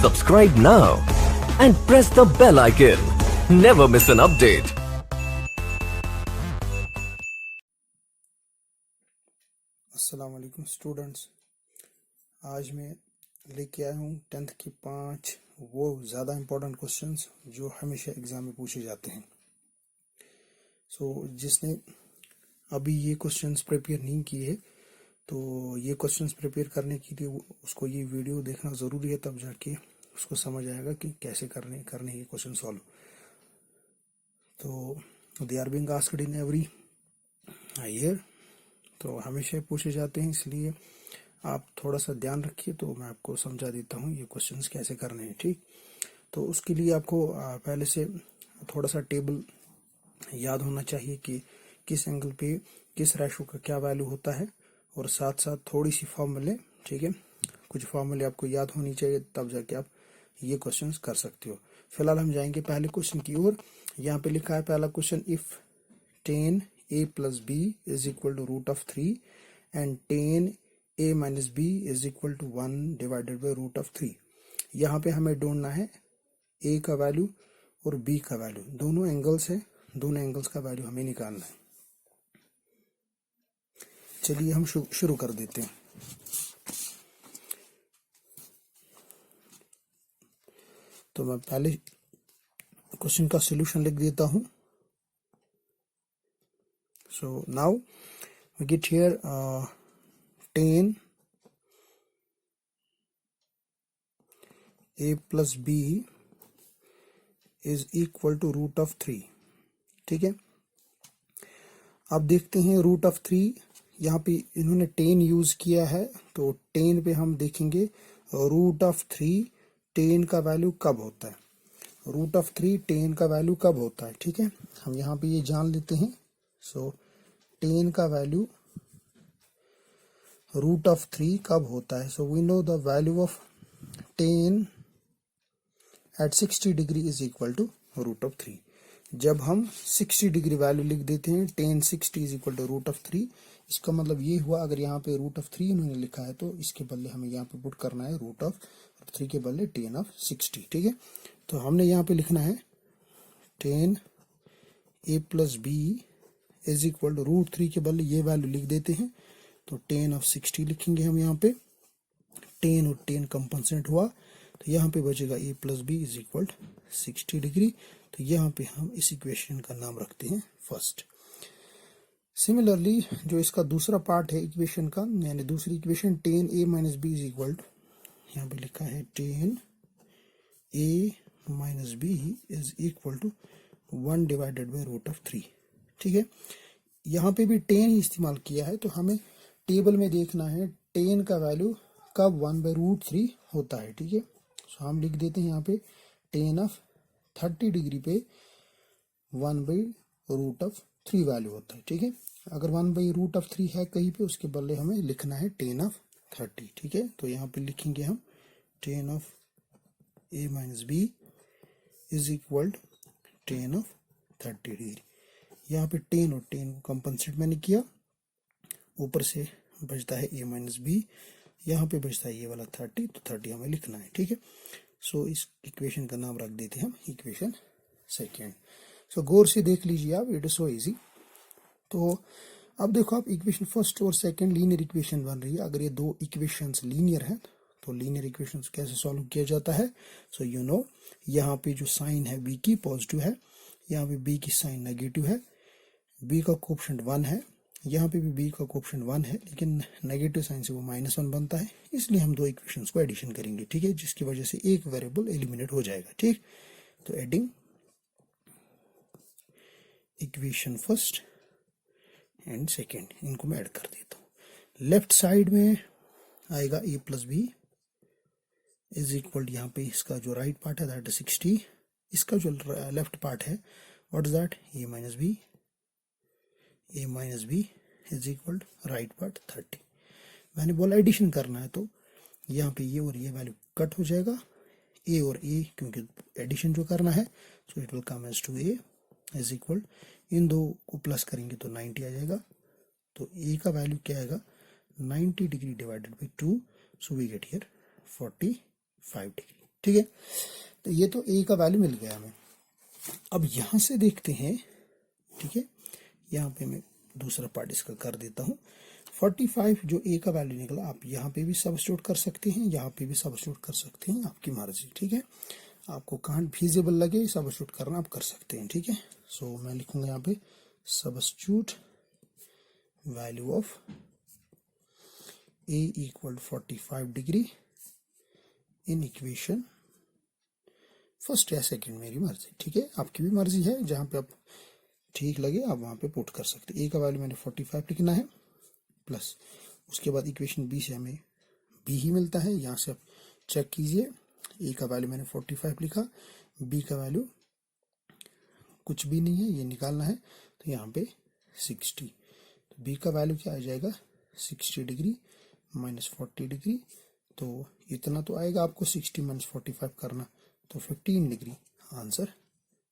Subscribe now and press the bell icon. Never miss an update. अस्सलाम वालेकुम students, आज मैं लेके आया हूँ 10th की 5 वो ज़्यादा इम्पोर्टेंट क्वेश्चंस जो हमेशा एग्ज़ाम में पूछे जाते हैं। जिसने अभी ये क्वेश्चंस प्रिपेयर नहीं किए तो ये क्वेश्चंस प्रिपेयर करने के लिए उसको ये वीडियो देखना ज़रूरी है, तब जाके उसको समझ आएगा कि कैसे करने ये क्वेश्चन सॉल्व। तो they are being asked in every year, तो हमेशा पूछे जाते हैं, इसलिए आप थोड़ा सा ध्यान रखिए। तो मैं आपको समझा देता हूँ ये क्वेश्चंस कैसे करने हैं, ठीक। तो उसके लिए आपको पहले से थोड़ा सा टेबल याद होना चाहिए कि किस एंगल पे किस रेशो का क्या वैल्यू होता है, और साथ साथ थोड़ी सी फॉर्मूले, ठीक है, कुछ फॉर्मूले आपको याद होनी चाहिए, तब जाके आप ये क्वेश्चंस कर सकते हो। फिलहाल हम जाएंगे पहले क्वेश्चन की ओर। यहाँ पे लिखा है पहला question, if 10a plus b is equal to root of 3 and 10a minus b is equal to 1 divided by root of 3। यहाँ पे हमें ढूंढना है a का वैल्यू और b का वैल्यू, दोनों एंगल्स है, दोनों एंगल्स का वैल्यू हमें निकालना है। चलिए हम शुरू कर देते हैं। तो मैं पहले क्वेश्चन का सॉल्यूशन लिख देता हूं। So now we get here 10 a plus b is equal to root of 3, ठीक है। अब देखते हैं रूट ऑफ 3, यहाँ पे इन्होंने 10 यूज किया है, तो 10 पे हम देखेंगे रूट ऑफ 3 10 का वैल्यू कब होता है, रूट ऑफ 3 10 का वैल्यू कब होता है, ठीक है। हम यहाँ पे ये जान लेते हैं। 10 का वैल्यू रूट ऑफ 3 कब होता है। We know the value of 10 at 60 degree is equal to root of 3। जब हम 60 डिग्री वैल्यू लिख देते हैं, 10 60 is equal to root of 3, इसका मतलब ये हुआ, अगर यहाँ पे रूट ऑफ 3 इन्होंने लिखा है तो इसके बदले हमें यहाँ पे पुट करना है रूट ऑफ 3 के बदले 10 ऑफ 60, ठीक है। तो हमने यहाँ पे लिखना है 10 a plus b is equal to root 3 के बदले ये वैल्यू लिख देते हैं, तो 10 ऑफ 60 लिखेंगे हम यहाँ पे। 10 और 10 कंपनसेट हुआ, तो यहाँ पे बचेगा a plus B is equal 60 degree. तो यहाँ पे हम इस इक्वेशन का नाम रखते हैं फर्स्ट। सिमिलरली जो इसका दूसरा पार्ट है इक्वेशन का, यानी दूसरी equation 10a minus B is equal, यहाँ पे लिखा है 10a minus B is equal to 1 divided by root of 3, ठीक है। यहाँ पे भी 10 ही इस्तेमाल किया है, तो हमें टेबल में देखना है 10 का वैल्यू कब 1 बाई रूट 3 होता है, ठीक है। सो हम लिख देते हैं यहाँ पे 10 ऑफ 30 डिग्री पे 1 बाई रूट ऑफ 3 वैल्यू होता है, ठीक है। अगर 1 बाई रूट ऑफ 3 है कहीं पे, उसके बदले हमें लिखना है 10 ऑफ 30, ठीक है। तो यहाँ पे लिखेंगे हम 10 of a minus B is equal 10 of 30 degree. यहाँ पे 10 और 10 को कंपनसेट मैंने किया, ऊपर से बचता है a माइनस बी, यहाँ पे बचता है ये वाला 30, तो 30 हमें लिखना है, ठीक है। इस इक्वेशन का नाम रख देते हैं हम इक्वेशन सेकेंड। गौर से देख लीजिए आप, इट इज सो इजी। तो अब देखो आप, इक्वेशन फर्स्ट और सेकंड लीनियर इक्वेशन बन रही है। अगर ये दो इक्वेशंस लीनियर हैं तो लीनियर इक्वेशंस कैसे सॉल्व किया जाता है। यू नो, यहाँ पे जो साइन है b की पॉजिटिव है, यहाँ पे b की साइन नेगेटिव है, b का कोएफिशिएंट 1 है, यहाँ पे भी b का कोएफिशिएंट 1 है, लेकिन नेगेटिव साइन से वो -1 बनता है, इसलिए हम दो इक्वेशंस को एडिशन करेंगे, ठीक है, जिसकी वजह से एक वेरिएबल एलिमिनेट हो जाएगा, ठीक। तो adding equation first and second, इनको मैं ऐड कर देता हूँ। लेफ्ट साइड में आएगा a plus B is equal, यहाँ पे इसका जो राइट पार्ट है दैट इज 60, इसका जो लेफ्ट पार्ट है what is that, a minus B is equal right part 30। मैंने बोला एडिशन करना है, तो यहाँ पे ये और ये वैल्यू कट हो जाएगा, a और a, क्योंकि एडिशन जो करना है, so it will come as two a is equal, इन दो को प्लस करेंगे तो 90 आ जाएगा। तो a का वैल्यू क्या आएगा, 90 degree divided by 2, so we get here 45 degree, ठीक है। तो ये तो ए का वैल्यू मिल गया हमें। अब यहां से देखते हैं, ठीक है, यहाँ पे मैं दूसरा पार्ट इसका कर देता हूँ। 45 जो ए का वैल्यू निकला, आप यहाँ पे भी सब्स्टिट्यूट कर सकते हैं, यहाँ पे भी सब्स्टिट्यूट कर सकते हैं, आपकी मर्जी, ठीक है। आपको कहाँ फिजिबल लगे सब्स्टिट्यूट करना आप कर सकते हैं, ठीक है। सो मैं लिखूंगा यहाँ पे substitute value of A equal 45 degree in equation first या सेकंड, मेरी मर्जी, ठीक है। आपकी भी मर्जी है, जहाँ पे आप ठीक लगे आप वहां पे पुट कर सकते हैं। ए का वैल्यू मैंने 45 लिखना है, प्लस उसके बाद इक्वेशन बी से हमें बी ही मिलता है। यहाँ से आप चेक कीजिए, ए का वैल्यू मैंने 45 लिखा, बी का वैल्यू कुछ भी नहीं है, ये निकालना है, तो यहाँ पे 60। तो बी का वैल्यू क्या आ जाएगा, 60 डिग्री माइनस 40 डिग्री, तो इतना तो आएगा आपको 60 माइनस 45 करना, तो 15 डिग्री आंसर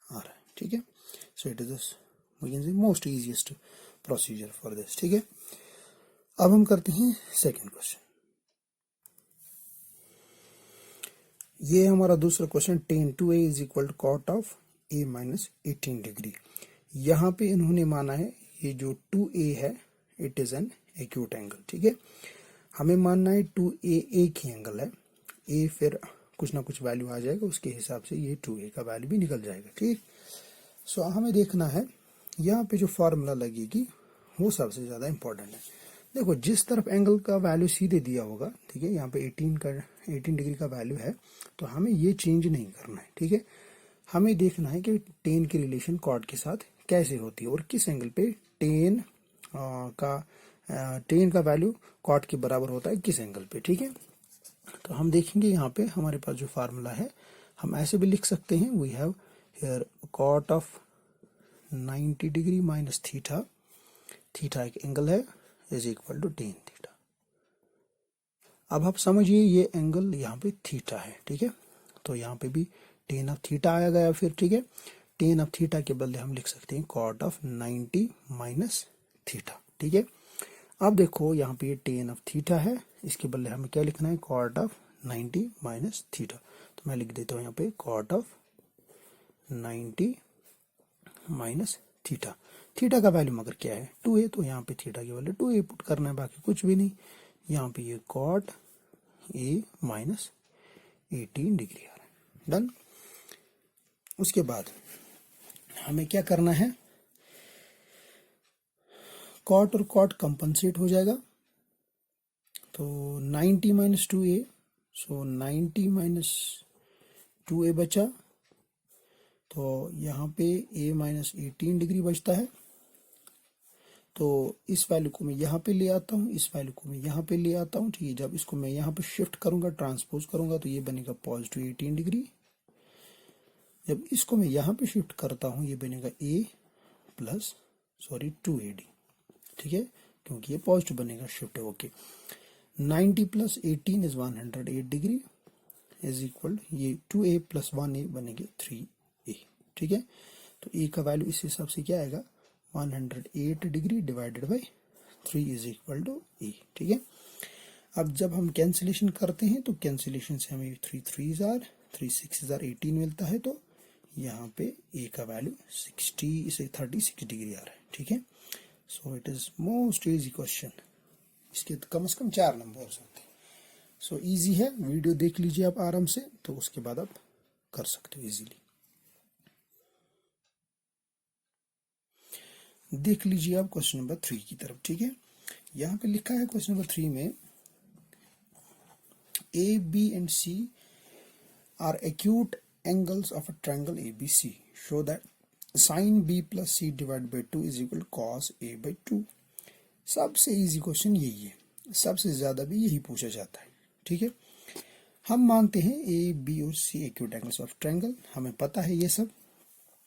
आ रहा है, ठीक है। So it is we can say most easiest procedure for this, ठीक है। अब हम करते हैं सेकंड क्वेश्चन। ये हमारा दूसरा question, tan 2a is equal to cot of a minus 18 degree. यहाँ पे इन्होंने माना है ये जो 2a है it is an acute angle, ठीक है। हमें मानना है 2a एक ही एंगल है, a फिर कुछ ना कुछ वैल्यू आ जाएगा, उसके हिसाब से ये 2a का वैल्यू भी निकल जाएगा, ठीक। सो हमें देखना है यहाँ पे जो फॉर्मूला लगेगी वो सबसे ज्यादा इंपॉर्टेंट है। देखो जिस तरफ एंगल का वैल्यू सीधे दिया होगा, ठीक है, यहाँ पे 18 डिग्री का वैल्यू है, तो हमें ये चेंज नहीं करना है, ठीक है। हमें देखना है कि टेन की रिलेशन कॉट के साथ कैसे होती है और किस एंगल पे टेन का वैल्यू कॉट के बराबर होता है किस एंगल पे, ठीक है। तो हम देखेंगे यहाँ पे हमारे पास जो फार्मूला है, हम ऐसे भी लिख सकते हैं, we have here cot of 90 degree minus theta, theta एक एंगल है, is equal to tan theta. अब आप समझिए ये एंगल यहाँ पे थीटा है, ठीक है, तो यहाँ पे भी टेन ऑफ थीटा आया गया फिर, ठीक है। टेन ऑफ थीटा के बदले हम लिख सकते हैं कॉट ऑफ 90 माइनस थीटा, ठीक है। अब देखो यहाँ पे ये टेन ऑफ थीटा है, इसके बदले हमें क्या लिखना है, कॉट ऑफ 90 माइनस थीटा। तो मैं लिख देता हूँ यहाँ पे cot of 90 minus theta. Theta का वैल्यू मगर क्या है, 2a, तो यहाँ पे थीटा के वैल्यू 2a पुट करना है, बाकी कुछ भी नहीं। यहाँ पे ये कॉट a माइनस 18 डिग्री आ रहा है, डन। उसके बाद हमें क्या करना है, कॉट और कॉट कंपनसेट हो जाएगा, तो 90 माइनस 2a, सो 90 माइनस 2a बचा, तो यहाँ पे a माइनस 18 डिग्री बचता है। तो इस वैल्यू को मैं यहाँ पे ले आता हूँ, इस वैल्यू को मैं यहाँ पे ले आता हूँ, ठीक है। जब इसको मैं यहाँ पे शिफ्ट करूंगा, ट्रांसपोज करूंगा, तो ये बनेगा पॉजिटिव 18 डिग्री। जब इसको मैं यहाँ पे शिफ्ट करता हूँ, ये बनेगा a प्लस 2ad, ठीक है, क्योंकि ये पॉजिटिव बनेगा, शिफ्ट है, okay. 90 plus 18 is 108 degree, is equal ये 2a प्लस 1a बनेंगे 3a, ठीक है। तो a का वैल्यू इस हिसाब से क्या आएगा, 108 degree divided by 3 is equal to a, ठीक है। अब जब हम कैंसिलेशन करते हैं तो कैंसिलेशन से हमें 3 3 आर 3 6 18 मिलता है, तो यहाँ पे a का वैल्यू 36 डिग्री आ रहा है, ठीक है। So it is most easy question, इसके तो कम से कम 4 नंबर हो सकते हैं। सो इजी है, वीडियो देख लीजिए आप आराम से, तो उसके बाद आप कर सकते हो इजीली। देख लीजिए आप क्वेश्चन नंबर 3 की तरफ, ठीक है। यहाँ पे लिखा है क्वेश्चन नंबर 3 में, A B and C are acute angles of a triangle ABC, show that sin b plus c divided by 2 is equal to cos a by 2। सबसे इजी क्वेश्चन यही है, सबसे ज्यादा भी यही पूछा जाता है, ठीक है। हम मानते हैं ए बी और सी एक्यूट एंगल्स ऑफ ट्रायंगल, हमें पता है ये सब।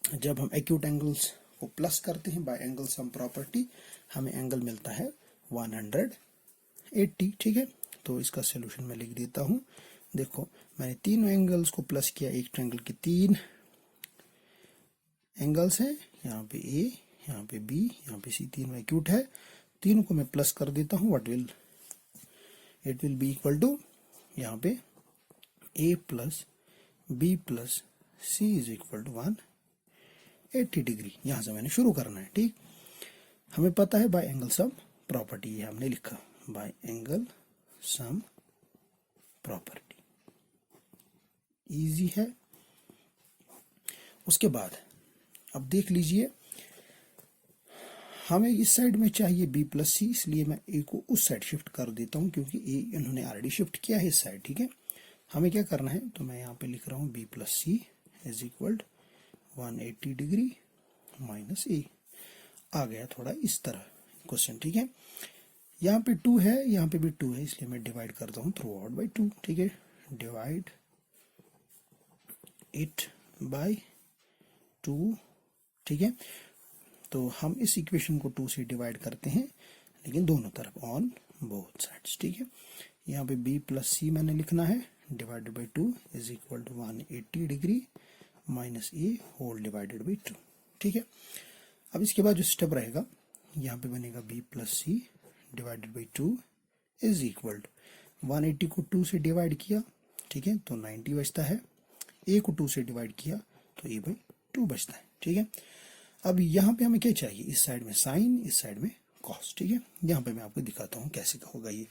जब हम एक्यूट एंगल्स को प्लस करते हैं बाय एंगल सम प्रॉपर्टी, हमें एंगल मिलता है 180, ठीक है। तो इसका सोल्यूशन मैं लिख देता हूं। देखो मैंने तीनों एंगल्स को प्लस किया, एक ट्रायंगल के 3 एंगल्स हैं, यहाँ पे ए, यहाँ पे बी, यहाँ पे सी, तीनों एक्यूट है, तीनों को मैं प्लस कर देता हूँ। It will be equal to यहाँ पे a plus B plus C is equal to 180 degree. यहां से मैंने शुरू करना है। ठीक, हमें पता है बाय एंगल सम प्रॉपर्टी, ये हमने लिखा bye angle sum property, easy है। उसके बाद अब देख लीजिए, हमें इस साइड में चाहिए बी प्लस सी, इसलिए मैं ए को उस साइड शिफ्ट कर देता हूं, क्योंकि ए इन्होंने ऑलरेडी शिफ्ट किया है इस साइड। ठीक है, हमें क्या करना है, तो मैं यहाँ पे लिख रहा हूँ B plus C is equal 180 degree minus A. आ गया थोड़ा इस तरह क्वेश्चन। ठीक है, यहाँ पे 2 है, यहाँ पे भी 2 है, इसलिए मैं डिवाइड करता हूँ थ्रू आउट बाई 2। ठीक है, डिवाइड इट बाई 2। ठीक है, तो हम इस इक्वेशन को 2 से डिवाइड करते हैं, लेकिन दोनों तरफ ऑन बोथ साइड्स। ठीक है, यहाँ पे b प्लस सी मैंने लिखना है, divided by 2 is equal to 180 degree minus A whole divided by 2। ठीक है, अब इसके बाद जो स्टेप रहेगा, यहाँ पे बनेगा b plus C divided by 2 is equal to 180 को 2 से डिवाइड किया, ठीक है, तो 90 बचता है। a को 2 से डिवाइड किया तो a बाई 2 बचता है। ठीक है, अब यहाँ पे हमें क्या चाहिए, इस साइड में साइन, इस साइड में कॉस। ठीक है, यहाँ पे मैं आपको दिखाता हूँ कैसे होगा ये।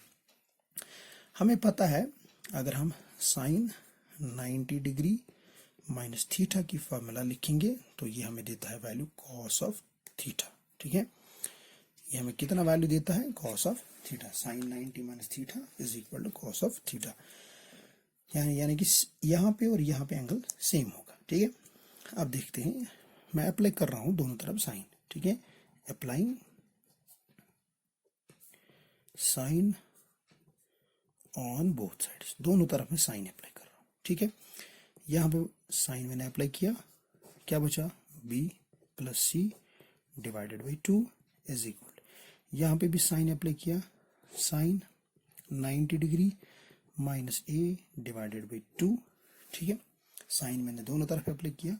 हमें पता है अगर हम साइन 90 डिग्री माइनस थीटा की फॉर्मूला लिखेंगे तो ये हमें देता है वैल्यू कॉस ऑफ थीटा। ठीक है, ये हमें कितना वैल्यू देता है, cos of theta. Sine 90 minus theta is equal to cos of theta, यानी कि यहाँ पे और यहाँ पे एंगल सेम होगा। ठीक है, अब देखते हैं, मैं अप्लाई कर रहा हूं दोनों तरफ साइन। ठीक है, applying sine on both sides, दोनों तरफ में साइन अप्लाई कर रहा हूं। ठीक है, यहां पे साइन मैंने अप्लाई किया, क्या बचा, b plus C divided by 2 is equal, यहां पे भी साइन अप्लाई किया, sine 90 degree minus A divided by 2। ठीक है, साइन मैंने दोनों तरफ अप्लाई किया।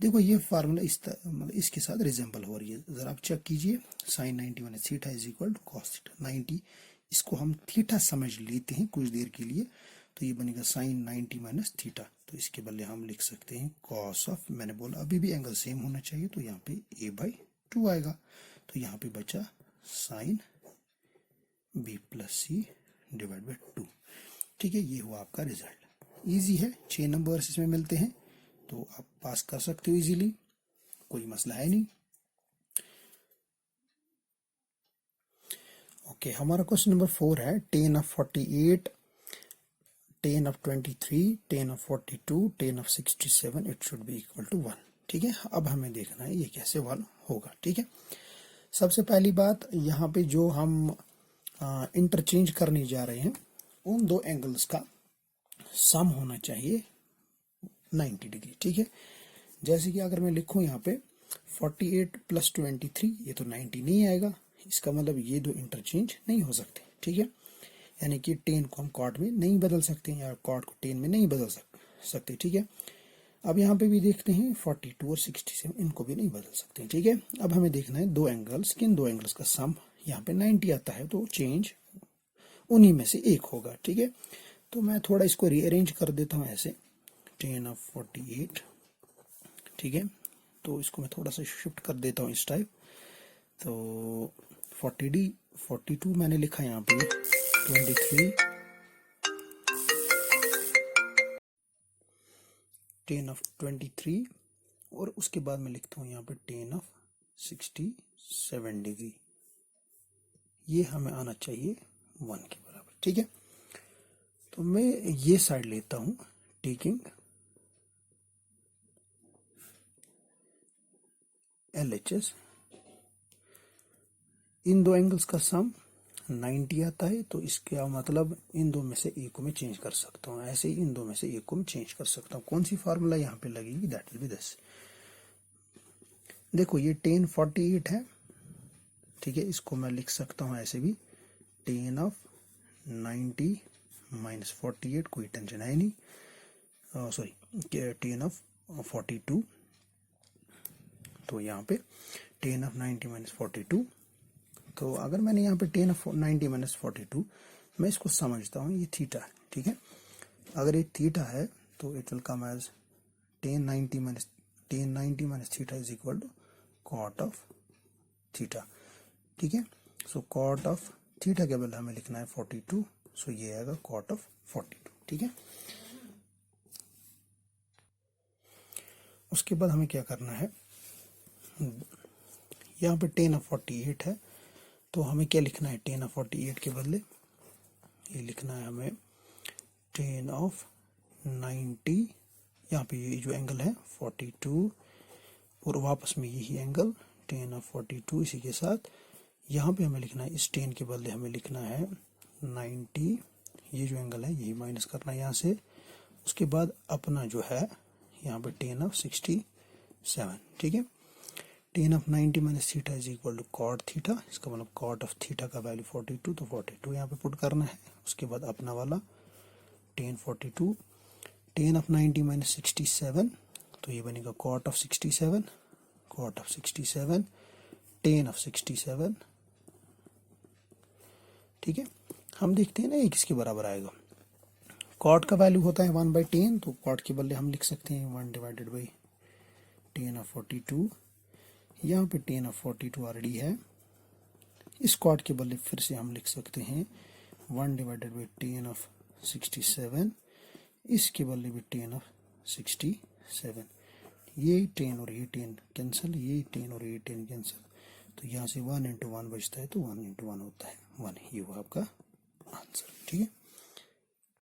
देखो ये फार्मूला मतलब इसके साथ रिजेंबल हो रही है, जरा आप चेक कीजिए। Sine 90 minus theta is equal to cos theta. 90 इसको हम थीटा समझ लेते हैं कुछ देर के लिए, तो ये बनेगा साइन 90 माइनस थीटा, तो इसके बदले हम लिख सकते हैं कॉस ऑफ, मैंने बोला अभी भी एंगल सेम होना चाहिए, तो यहाँ पे a बाई 2 आएगा, तो यहाँ पे बचा sine b plus C divide by 2। ठीक है, ये हुआ आपका रिजल्ट। इजी है, 6 नंबर्स इसमें मिलते हैं, तो आप पास कर सकते हो इजीली, कोई मसला है नहीं। ओके, हमारा क्वेश्चन नंबर 4 है, tan of 48, tan of 23, tan of 42, tan of 67 it should be equal to 1। ठीक है, अब हमें देखना है ये कैसे 1 होगा। ठीक है, सबसे पहली बात, यहाँ पे जो हम इंटरचेंज करने जा रहे हैं, उन दो एंगल्स का सम होना चाहिए 90 डिग्री। ठीक है, जैसे कि अगर मैं लिखूं यहाँ पे 48 प्लस 23, ये तो 90 नहीं आएगा, इसका मतलब ये दो इंटरचेंज नहीं हो सकते। ठीक है, यानी कि टेन को हम कॉट में नहीं बदल सकते या कॉट को टेन में नहीं बदल सकते। ठीक है, अब यहाँ पे भी देखते हैं 42 और 67, इनको भी नहीं बदल सकते। ठीक है, अब हमें देखना है दो एंगल्स, किन दो एंगल्स का सम, यहाँ पे 90 आता है तो चेंज उन्हीं में से एक होगा। ठीक है, तो मैं थोड़ा इसको रीअरेंज कर देता हूँ ऐसे, tan of 48। ठीक है, तो इसको मैं थोड़ा सा शिफ्ट कर देता हूँ इस टाइप, तो 42 मैंने लिखा यहाँ पे, 23 tan of 23, और उसके बाद मैं लिखता हूँ यहाँ पे tan of 67 डिग्री, ये हमें आना चाहिए 1 के बराबर। ठीक है, तो मैं ये साइड लेता हूँ, टेकिंग LHS, इन दो एंगल्स का सम 90 आता है, तो इसका मतलब इन दो में से एक को मैं चेंज कर सकता हूँ, ऐसे ही इन दो में से एक को मैं चेंज कर सकता हूँ। कौन सी फार्मूला यहाँ पे लगेगी, दैट विल बी दिस। देखो ये tan 48 है, ठीक है, इसको मैं लिख सकता हूँ ऐसे भी, tan of 90 माइनस 48, कोई टेंशन है नहीं, सॉरी tan of 42, तो यहाँ पे tan of 90 माइनस 42, तो अगर मैंने यहाँ पे tan of 90 माइनस 42, मैं इसको समझता हूँ ये थीटा है। ठीक है, अगर ये थीटा है तो it will come as tan 90 minus theta is equal to cot of theta. ठीक है, सो cot of theta के बदले हमें लिखना है 42, सो ये आएगा cot of 42. ठीक है, उसके बाद हमें क्या करना है, यहाँ पे tan of 48 है, तो हमें क्या लिखना है, tan of 48 के बदले ये लिखना है हमें tan of 90, यहाँ पे ये जो एंगल है 42 और वापस में यही एंगल tan of 42, इसी के साथ यहाँ पे हमें लिखना है, इस tan के बदले हमें लिखना है 90, ये जो एंगल है यही माइनस करना है यहाँ से, उसके बाद अपना जो है यहाँ पे tan of 67. ठीक है, tan of 90 minus theta is equal to cot theta, इसका मतलब cot of theta का वैल्यू 42, तो 42 यहाँ पे पुट करना है, उसके बाद अपना वाला tan 42, tan of 90 minus 67, तो ये बनेगा cot of 67, cot of 67, tan of 67. ठीक है, हम देखते हैं ना ये किसके बराबर आएगा, cot का वैल्यू होता है 1/tan, तो cot के बदले हम लिख सकते हैं 1 divided by tan of 42. यहाँ पे tan of 42 ऑलरेडी है, इस cot के बदले फिर से हम लिख सकते हैं 1 divided by tan of 67, इसके बदले भी tan of 67. ये tan और ये tan कैंसिल, ये tan और ये tan कैंसिल, तो यहाँ से 1 into 1 बचता है, तो 1 into 1 होता है 1. ये हुआ आपका आंसर. ठीक है.